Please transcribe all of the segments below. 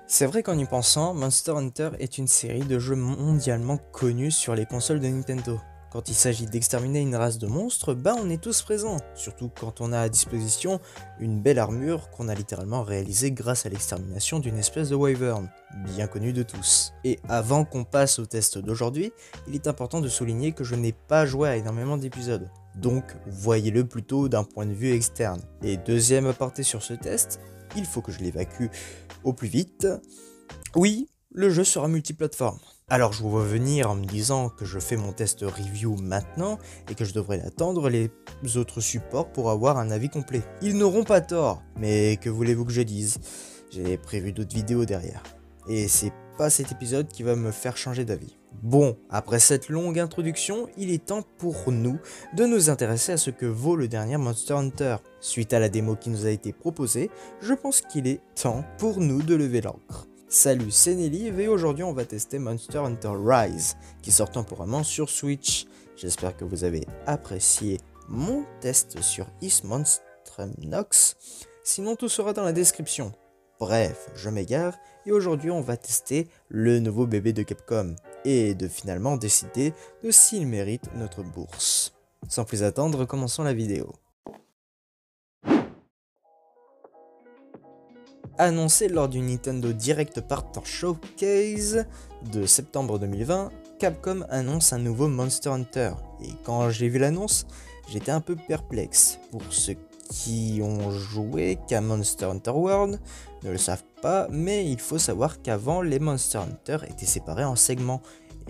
C'est vrai qu'en y pensant, Monster Hunter est une série de jeux mondialement connus sur les consoles de Nintendo. Quand il s'agit d'exterminer une race de monstres, on est tous présents, surtout quand on a à disposition une belle armure qu'on a littéralement réalisée grâce à l'extermination d'une espèce de wyvern, bien connue de tous. Et avant qu'on passe au test d'aujourd'hui, il est important de souligner que je n'ai pas joué à énormément d'épisodes. Donc, voyez-le plutôt d'un point de vue externe. Et deuxième aparté sur ce test, il faut que je l'évacue au plus vite. Oui, le jeu sera multiplateforme. Alors je vous vois venir en me disant que je fais mon test review maintenant et que je devrais attendre les autres supports pour avoir un avis complet. Ils n'auront pas tort, mais que voulez-vous que je dise? J'ai prévu d'autres vidéos derrière. Et c'est pas cet épisode qui va me faire changer d'avis. Bon, après cette longue introduction, il est temps pour nous de nous intéresser à ce que vaut le dernier Monster Hunter. Suite à la démo qui nous a été proposée, je pense qu'il est temps pour nous de lever l'ancre. Salut, c'est Nelliv et aujourd'hui on va tester Monster Hunter Rise, qui sort temporairement sur Switch. J'espère que vous avez apprécié mon test sur East Monstrum Nox, sinon tout sera dans la description. Bref, je m'égare et aujourd'hui on va tester le nouveau bébé de Capcom et de finalement décider de s'il mérite notre bourse. Sans plus attendre, commençons la vidéo. Annoncé lors du Nintendo Direct Partner Showcase de septembre 2020, Capcom annonce un nouveau Monster Hunter. Et quand j'ai vu l'annonce, j'étais un peu perplexe. Pour ceux qui ont joué qu'à Monster Hunter World ne le savent pas, mais il faut savoir qu'avant les Monster Hunter étaient séparés en segments.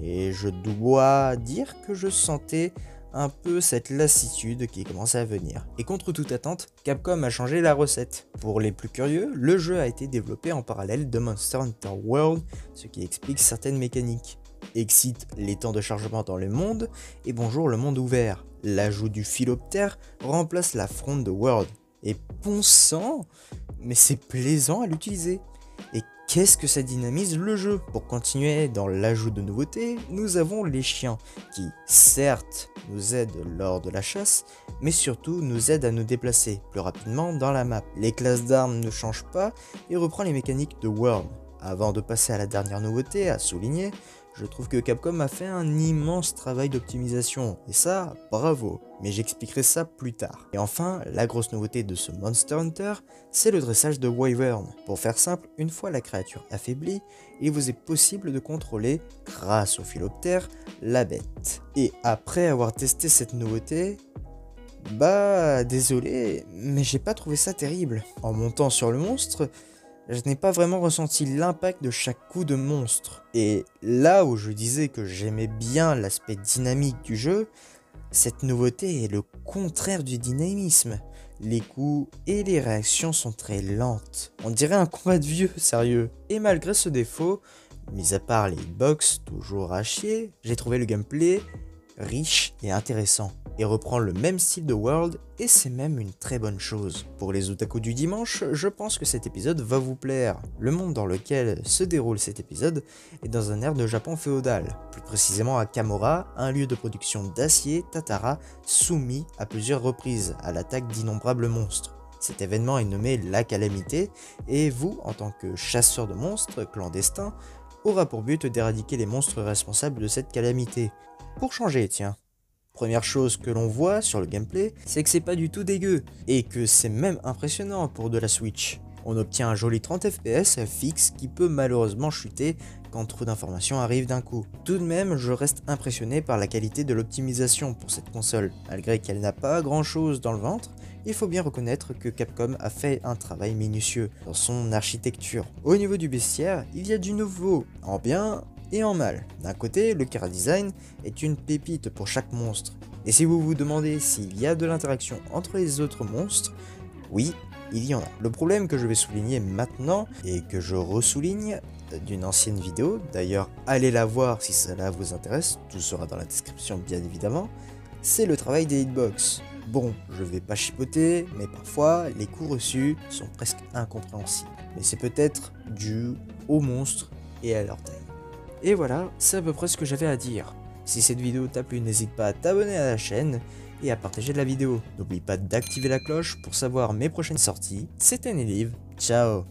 Et je dois dire que je sentais un peu cette lassitude qui commençait à venir. Et contre toute attente, Capcom a changé la recette. Pour les plus curieux, le jeu a été développé en parallèle de Monster Hunter World, ce qui explique certaines mécaniques. Excite les temps de chargement dans le monde, et bonjour le monde ouvert. L'ajout du philoptère remplace la fronde de World. Et bon sang, mais c'est plaisant à l'utiliser. Et qu'est-ce que ça dynamise le jeu? Pour continuer dans l'ajout de nouveautés, nous avons les chiens, qui certes nous aident lors de la chasse, mais surtout nous aident à nous déplacer plus rapidement dans la map. Les classes d'armes ne changent pas et reprend les mécaniques de World. Avant de passer à la dernière nouveauté à souligner, je trouve que Capcom a fait un immense travail d'optimisation, et ça, bravo, mais j'expliquerai ça plus tard. Et enfin, la grosse nouveauté de ce Monster Hunter, c'est le dressage de Wyvern. Pour faire simple, une fois la créature affaiblie, il vous est possible de contrôler, grâce au philoptère, la bête. Et après avoir testé cette nouveauté, désolé, mais j'ai pas trouvé ça terrible. En montant sur le monstre, je n'ai pas vraiment ressenti l'impact de chaque coup de monstre. Et là où je disais que j'aimais bien l'aspect dynamique du jeu, cette nouveauté est le contraire du dynamisme. Les coups et les réactions sont très lentes. On dirait un combat de vieux, sérieux. Et malgré ce défaut, mis à part les hitbox toujours à chier, j'ai trouvé le gameplay riche et intéressant, et reprend le même style de World, et c'est même une très bonne chose. Pour les otaku du dimanche, je pense que cet épisode va vous plaire. Le monde dans lequel se déroule cet épisode est dans un air de Japon féodal, plus précisément à Kamora, un lieu de production d'acier Tatara soumis à plusieurs reprises à l'attaque d'innombrables monstres. Cet événement est nommé la Calamité, et vous, en tant que chasseur de monstres clandestin, aura pour but d'éradiquer les monstres responsables de cette calamité. Pour changer, tiens. Première chose que l'on voit sur le gameplay, c'est que c'est pas du tout dégueu, et que c'est même impressionnant pour de la Switch. On obtient un joli 30 fps fixe qui peut malheureusement chuter quand trop d'informations arrivent d'un coup. Tout de même, je reste impressionné par la qualité de l'optimisation pour cette console. Malgré qu'elle n'a pas grand chose dans le ventre, il faut bien reconnaître que Capcom a fait un travail minutieux dans son architecture. Au niveau du bestiaire, il y a du nouveau, en bien et en mal. D'un côté, le chara design est une pépite pour chaque monstre. Et si vous vous demandez s'il y a de l'interaction entre les autres monstres, oui, il y en a. Le problème que je vais souligner maintenant, et que je ressouligne d'une ancienne vidéo, d'ailleurs allez la voir si cela vous intéresse, tout sera dans la description bien évidemment, c'est le travail des hitbox. Bon, je vais pas chipoter, mais parfois les coups reçus sont presque incompréhensibles. Mais c'est peut-être dû aux monstres et à leur taille. Et voilà, c'est à peu près ce que j'avais à dire. Si cette vidéo t'a plu, n'hésite pas à t'abonner à la chaîne et à partager la vidéo. N'oublie pas d'activer la cloche pour savoir mes prochaines sorties. C'était Nelliv, ciao.